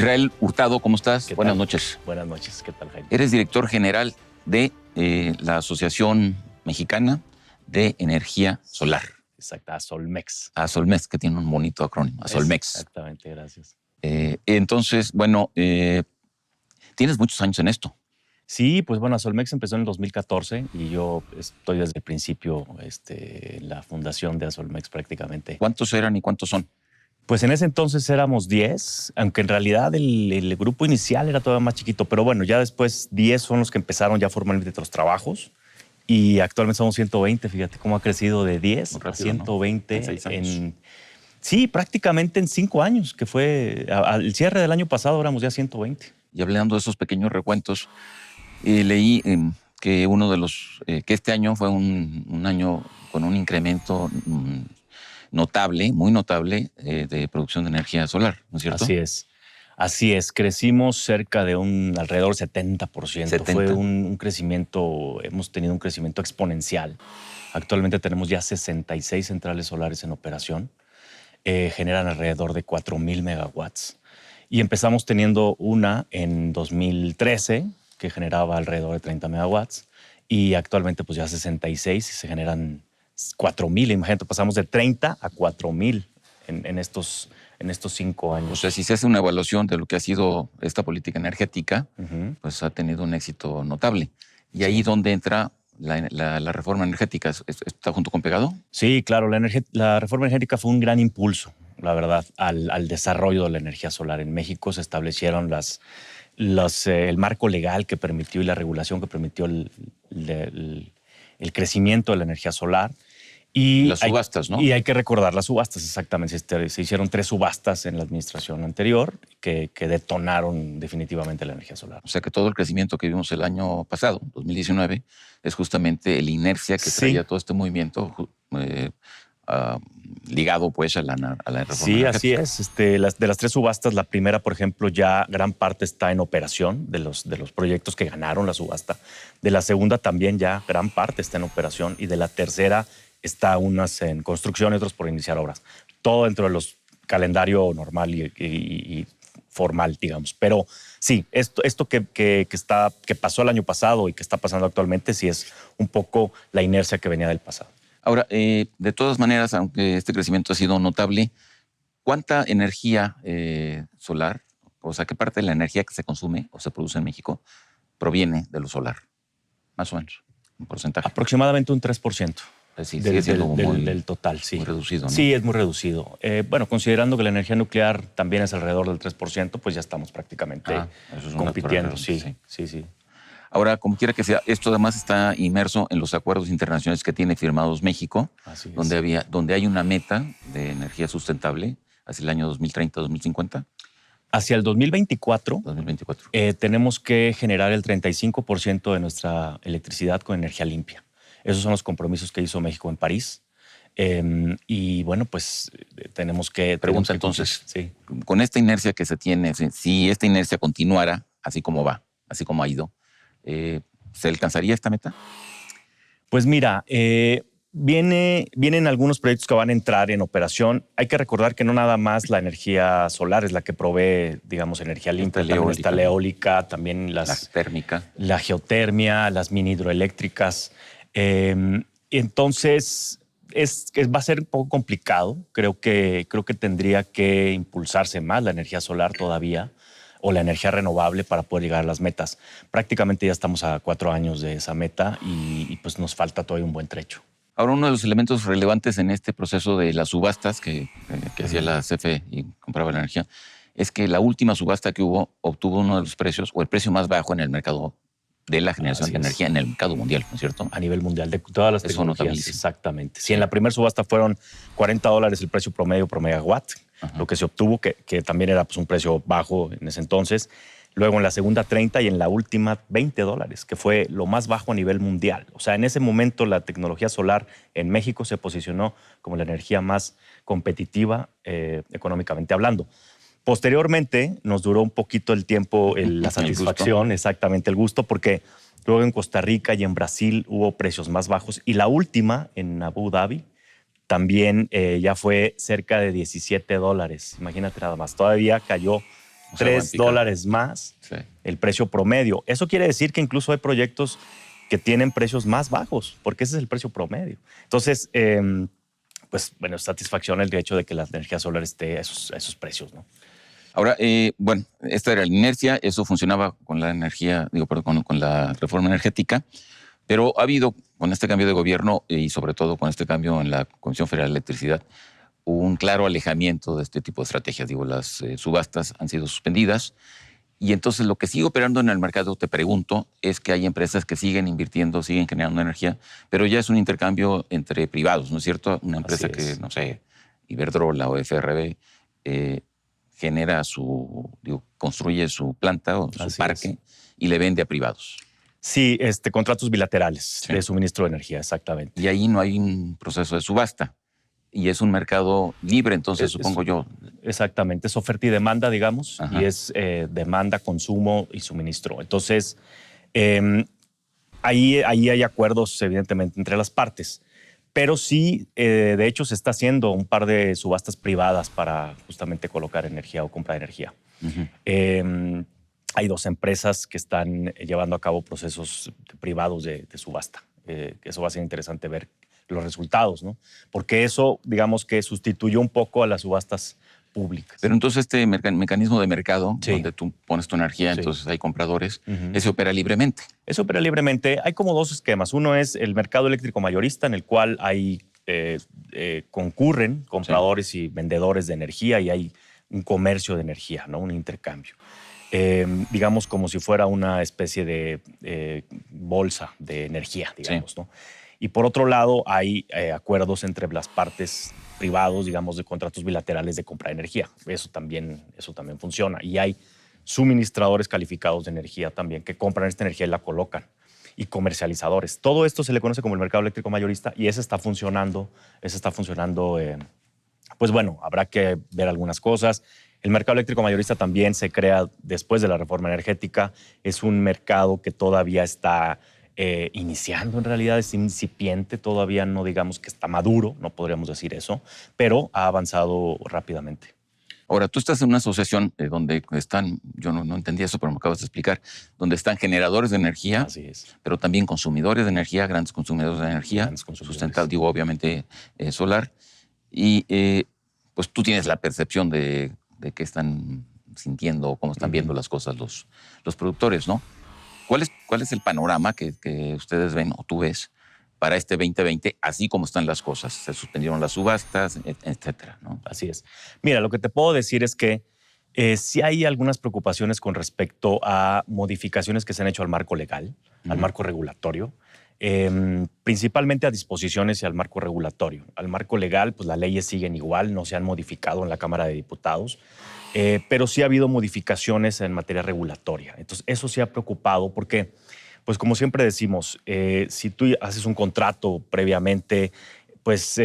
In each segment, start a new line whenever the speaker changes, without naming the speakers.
Israel Hurtado, ¿cómo estás?
¿Qué
Buenas
tal?
noches.
Buenas noches, ¿qué tal, Jaime?
Eres director general de la Asociación Mexicana de Energía Solar.
Exacto, Solmex.
ASOLMEX, que tiene un bonito acrónimo, ASOLMEX.
Exactamente, gracias.
Entonces, bueno, tienes muchos años en esto.
Sí, pues bueno, Solmex empezó en el 2014 y yo estoy desde el principio en la fundación de Solmex prácticamente.
¿Cuántos eran y cuántos son?
Pues en ese entonces éramos 10, aunque en realidad el grupo inicial era todavía más chiquito, pero bueno, ya después 10 son los que empezaron ya formalmente los trabajos y actualmente somos 120, fíjate cómo ha crecido de 10
Muy
a
rápido,
120
¿no? En 6 años.
Sí, prácticamente en 5 años, que fue al cierre del año pasado éramos ya 120.
Y hablando de esos pequeños recuentos, leí que uno de los que este año fue un año con un incremento notable, muy notable, de producción de energía solar, ¿no es cierto?
Así es. Crecimos cerca de alrededor del 70%.
70.
Fue un crecimiento, hemos tenido un crecimiento exponencial. Actualmente tenemos ya 66 centrales solares en operación. Generan alrededor de 4,000 megawatts. Y empezamos teniendo una en 2013 que generaba alrededor de 30 megawatts. Y actualmente pues ya 66 y se generan 4,000. Imagínate, pasamos de 30 a 4,000 en estos 5 años.
O sea, si se hace una evaluación de lo que ha sido esta política energética, pues ha tenido un éxito notable. Y ahí donde entra la reforma energética, ¿está junto con pegado?
Sí, claro, la reforma energética fue un gran impulso, la verdad, al desarrollo de la energía solar. En México se establecieron el marco legal que permitió y la regulación que permitió el crecimiento de la energía solar. Y
las subastas, ¿no?
Y hay que recordar las subastas, exactamente. Se hicieron 3 subastas en la administración anterior que detonaron definitivamente la energía solar.
O sea que todo el crecimiento que vimos el año pasado, 2019, es justamente la inercia que traía todo este movimiento ligado pues a la reforma
Sí,
energética.
así es. De las 3 subastas, la primera, por ejemplo, ya gran parte está en operación de los proyectos que ganaron la subasta. De la segunda también ya gran parte está en operación y de la tercera está unas en construcción y otros por iniciar obras. Todo dentro de los calendario normal y formal, digamos. Pero sí, esto que pasó el año pasado y que está pasando actualmente, sí es un poco la inercia que venía del pasado.
Ahora, de todas maneras, aunque este crecimiento ha sido notable, ¿cuánta energía solar, o sea, qué parte de la energía que se consume o se produce en México proviene de lo solar? Más o menos, un porcentaje.
Aproximadamente un 3%.
Sí, sigue siendo
del total, sí.
Muy reducido, ¿no?
Sí, es muy reducido. Bueno, considerando que la energía nuclear también es alrededor del 3%, pues ya estamos prácticamente compitiendo. Sí.
Ahora, como quiera que sea, esto además está inmerso en los acuerdos internacionales que tiene firmados México, donde hay una meta de energía sustentable hacia el año 2030-2050.
Hacia el 2024, tenemos que generar el 35% de nuestra electricidad con energía limpia. Esos son los compromisos que hizo México en París. Y bueno, pues tenemos que...
Pregunta entonces, con esta inercia que se tiene, si esta inercia continuara así como va, así como ha ido, ¿se alcanzaría esta meta?
Pues mira, vienen algunos proyectos que van a entrar en operación. Hay que recordar que no nada más la energía solar es la que provee, digamos, energía limpia. También está la eólica, también la
térmica,
la geotérmica, las mini hidroeléctricas. Entonces, va a ser un poco complicado. Creo que tendría que impulsarse más la energía solar todavía o la energía renovable para poder llegar a las metas. Prácticamente ya estamos a 4 años de esa meta y pues nos falta todavía un buen trecho.
Ahora, uno de los elementos relevantes en este proceso de las subastas que hacía la CFE y compraba la energía es que la última subasta que hubo obtuvo uno de los precios o el precio más bajo en el mercado de la generación de energía en el mercado mundial, ¿no es cierto?
A nivel mundial, de todas las tecnologías. Exactamente. Si en la primera subasta fueron $40 el precio promedio por megawatt, lo que se obtuvo, que también era pues, un precio bajo en ese entonces. Luego en la segunda 30 y en la última $20, que fue lo más bajo a nivel mundial. O sea, en ese momento la tecnología solar en México se posicionó como la energía más competitiva económicamente hablando. Posteriormente nos duró un poquito el tiempo la satisfacción, exactamente el gusto, porque luego en Costa Rica y en Brasil hubo precios más bajos y la última en Abu Dhabi también ya fue cerca de $17. Imagínate nada más, todavía cayó
O sea,
$3 más el precio promedio. Eso quiere decir que incluso hay proyectos que tienen precios más bajos, porque ese es el precio promedio. Entonces, pues bueno, satisfacción el hecho de que la energía solar esté a esos precios, ¿no?
Ahora, bueno, esta era la inercia, eso funcionaba con la energía, con la reforma energética, pero ha habido, con este cambio de gobierno y sobre todo con este cambio en la Comisión Federal de Electricidad, un claro alejamiento de este tipo de estrategias. Las subastas han sido suspendidas y entonces lo que sigue operando en el mercado, te pregunto, es que hay empresas que siguen invirtiendo, siguen generando energía, pero ya es un intercambio entre privados, ¿no es cierto? Una empresa que, no sé, Iberdrola o FRB, genera construye su planta o su parque y le vende a privados.
Sí, contratos bilaterales de suministro de energía, exactamente.
Y ahí no hay un proceso de subasta. Y es un mercado libre, entonces supongo yo.
Exactamente, es oferta y demanda, digamos, y es demanda, consumo y suministro. Entonces, ahí hay acuerdos, evidentemente, entre las partes. Pero sí, de hecho, se está haciendo un par de subastas privadas para justamente colocar energía o compra de energía. Hay 2 empresas que están llevando a cabo procesos privados de subasta. Eso va a ser interesante ver los resultados, ¿no? Porque eso, digamos que sustituyó un poco a las subastas públicas.
Pero entonces este mecanismo de mercado, donde tú pones tu energía, entonces hay compradores, ese opera libremente.
Eso opera libremente. Hay como 2 esquemas. Uno es el mercado eléctrico mayorista, en el cual hay concurren compradores y vendedores de energía y hay un comercio de energía, ¿no? Un intercambio. Digamos como si fuera una especie de bolsa de energía, digamos, ¿no? Y por otro lado, hay acuerdos entre las partes privados, digamos, de contratos bilaterales de compra de energía. Eso también funciona. Y hay suministradores calificados de energía también que compran esta energía y la colocan. Y comercializadores. Todo esto se le conoce como el mercado eléctrico mayorista y ese está funcionando. Pues bueno, habrá que ver algunas cosas. El mercado eléctrico mayorista también se crea después de la reforma energética. Es un mercado que todavía está iniciando, en realidad es incipiente, todavía no digamos que está maduro, no podríamos decir eso, pero ha avanzado rápidamente.
Ahora, tú estás en una asociación donde están, yo no entendía eso, pero me acabas de explicar, donde están generadores de energía,
así es,
pero también consumidores de energía, grandes consumidores de energía, sustentable, obviamente solar, y pues tú tienes la percepción de qué están sintiendo o cómo están viendo las cosas los productores, ¿no? ¿Cuál es el panorama que ustedes ven o tú ves para este 2020, así como están las cosas? Se suspendieron las subastas, etcétera, ¿no?
Así es. Mira, lo que te puedo decir es que sí hay algunas preocupaciones con respecto a modificaciones que se han hecho al marco legal, al marco regulatorio, principalmente a disposiciones y al marco regulatorio. Al marco legal, pues las leyes siguen igual, no se han modificado en la Cámara de Diputados, pero sí ha habido modificaciones en materia regulatoria. Entonces, eso sí ha preocupado porque, pues como siempre decimos, si tú haces un contrato previamente, pues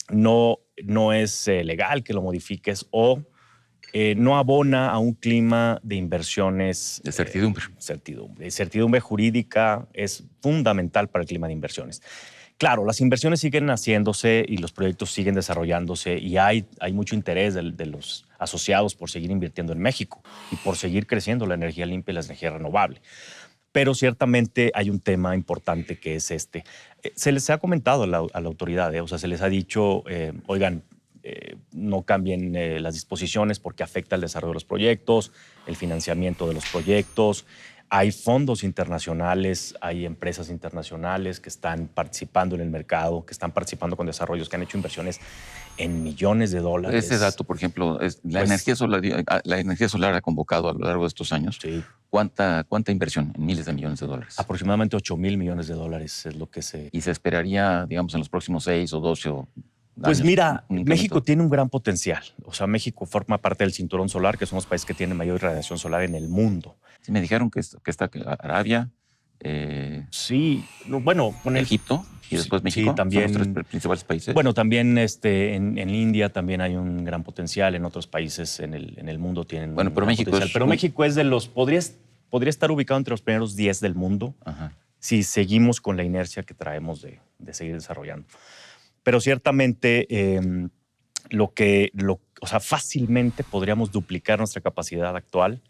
no es legal que lo modifiques o no abona a un clima de inversiones.
De certidumbre.
Certidumbre jurídica es fundamental para el clima de inversiones. Claro, las inversiones siguen haciéndose y los proyectos siguen desarrollándose y hay mucho interés de los asociados por seguir invirtiendo en México y por seguir creciendo la energía limpia y la energía renovable. Pero ciertamente hay un tema importante que es este. Se les ha comentado a la autoridad, o sea, se les ha dicho, oigan, no cambien las disposiciones porque afecta el desarrollo de los proyectos, el financiamiento de los proyectos. Hay fondos internacionales, hay empresas internacionales que están participando en el mercado, que están participando con desarrollos, que han hecho inversiones en millones de dólares.
Ese dato, por ejemplo, la energía solar ha convocado a lo largo de estos años.
Sí.
¿Cuánta inversión en miles de millones de dólares?
Aproximadamente 8,000 millones de dólares es lo que se...
¿Y se esperaría, digamos, en los próximos 6 o 12 años?
Pues mira, México tiene un gran potencial. O sea, México forma parte del cinturón solar, que son los países que tienen mayor radiación solar en el mundo.
Sí, me dijeron que está Arabia.
Sí, bueno,
Egipto y después México.
Sí, también.
Son los 3 principales países.
Bueno, también en India también hay un gran potencial. En otros países en el mundo tienen
pero
un gran
México
potencial. Pero México es de los... Podría estar ubicado entre los primeros 10 del mundo.
Ajá.
Si seguimos con la inercia que traemos de seguir desarrollando. Pero ciertamente lo o sea, fácilmente podríamos duplicar nuestra capacidad actual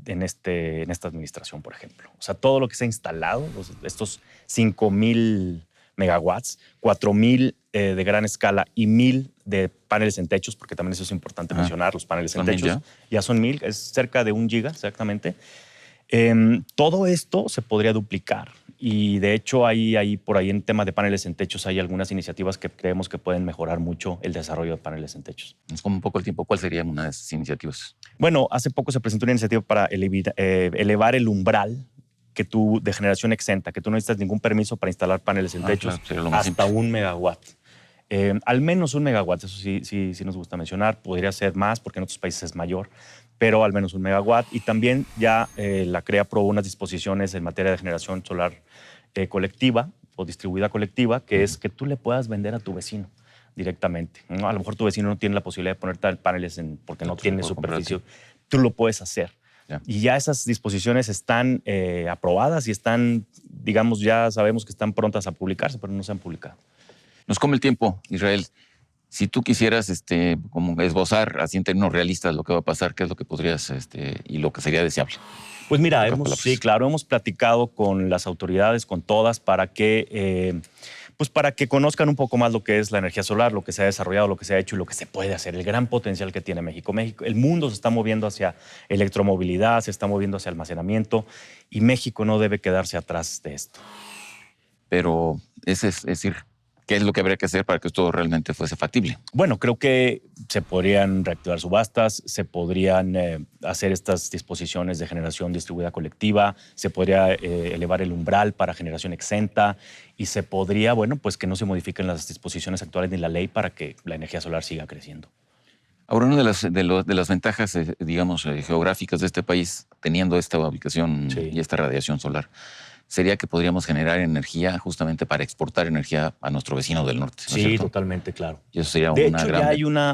en esta administración, por ejemplo. O sea, todo lo que se ha instalado, estos 5,000 megawatts, 4,000 de gran escala y 1,000 de paneles en techos, porque también eso es importante mencionar, los paneles en techos. Ya son 1,000, es cerca de 1 giga exactamente. Todo esto se podría duplicar. Y de hecho, por ahí en tema de paneles en techos hay algunas iniciativas que creemos que pueden mejorar mucho el desarrollo de paneles en techos.
Es como un poco el tiempo. ¿Cuál sería una de esas iniciativas?
Bueno, hace poco se presentó una iniciativa para elevar el umbral de generación exenta, que tú no necesitas ningún permiso para instalar paneles en techos,
claro,
hasta 1 megawatt. Al menos 1 megawatt, eso sí nos gusta mencionar. Podría ser más porque en otros países es mayor, pero al menos 1 megawatt. Y también ya la CREA aprobó unas disposiciones en materia de generación solar colectiva o distribuida colectiva, que es que tú le puedas vender a tu vecino directamente, ¿no? A lo mejor tu vecino no tiene la posibilidad de poner paneles porque no tiene superficie. Tú lo puedes hacer. Y ya esas disposiciones están aprobadas y están, digamos, ya sabemos que están prontas a publicarse, pero no se han publicado.
Nos come el tiempo, Israel. Si tú quisieras como esbozar así en términos realistas lo que va a pasar, ¿qué es lo que podrías y lo que sería deseable?
Pues mira, hemos platicado con las autoridades, con todas, para que conozcan un poco más lo que es la energía solar, lo que se ha desarrollado, lo que se ha hecho y lo que se puede hacer, el gran potencial que tiene México. El mundo se está moviendo hacia electromovilidad, se está moviendo hacia almacenamiento y México no debe quedarse atrás de esto.
Pero es decir, ¿qué es lo que habría que hacer para que esto realmente fuese factible?
Bueno, creo que se podrían reactivar subastas, se podrían hacer estas disposiciones de generación distribuida colectiva, se podría elevar el umbral para generación exenta y se podría, pues que no se modifiquen las disposiciones actuales ni la ley para que la energía solar siga creciendo.
Ahora, una de las ventajas, digamos, geográficas de este país, teniendo esta ubicación y esta radiación solar, sería que podríamos generar energía justamente para exportar energía a nuestro vecino del norte. ¿No es cierto?
Totalmente, claro.
Y eso sería
de
una
hecho,
gran...
ya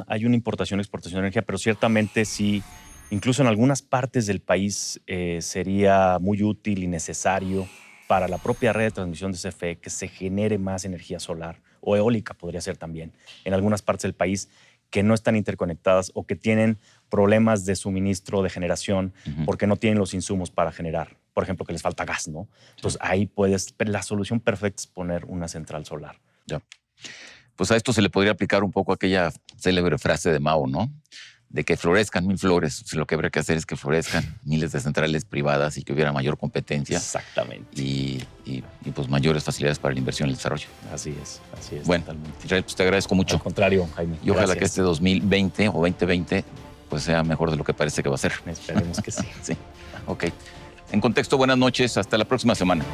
hay una importación y exportación de energía, pero ciertamente sí, incluso en algunas partes del país sería muy útil y necesario para la propia red de transmisión de CFE que se genere más energía solar o eólica, podría ser también, en algunas partes del país que no están interconectadas o que tienen problemas de suministro, de generación, porque no tienen los insumos para generar. Por ejemplo, que les falta gas, ¿no? Entonces ahí la solución perfecta es poner una central solar.
Ya. Pues a esto se le podría aplicar un poco aquella célebre frase de Mao, ¿no? De que florezcan 1,000 flores. Lo que habría que hacer es que florezcan miles de centrales privadas y que hubiera mayor competencia.
Exactamente.
Y pues mayores facilidades para la inversión y el desarrollo.
Así es.
Bueno, Israel, pues te agradezco mucho.
Al contrario, Jaime.
Y ojalá que este 2020 o 2020 pues sea mejor de lo que parece que va a ser.
Esperemos que sí.
Sí. Ok. En contexto, buenas noches. Hasta la próxima semana.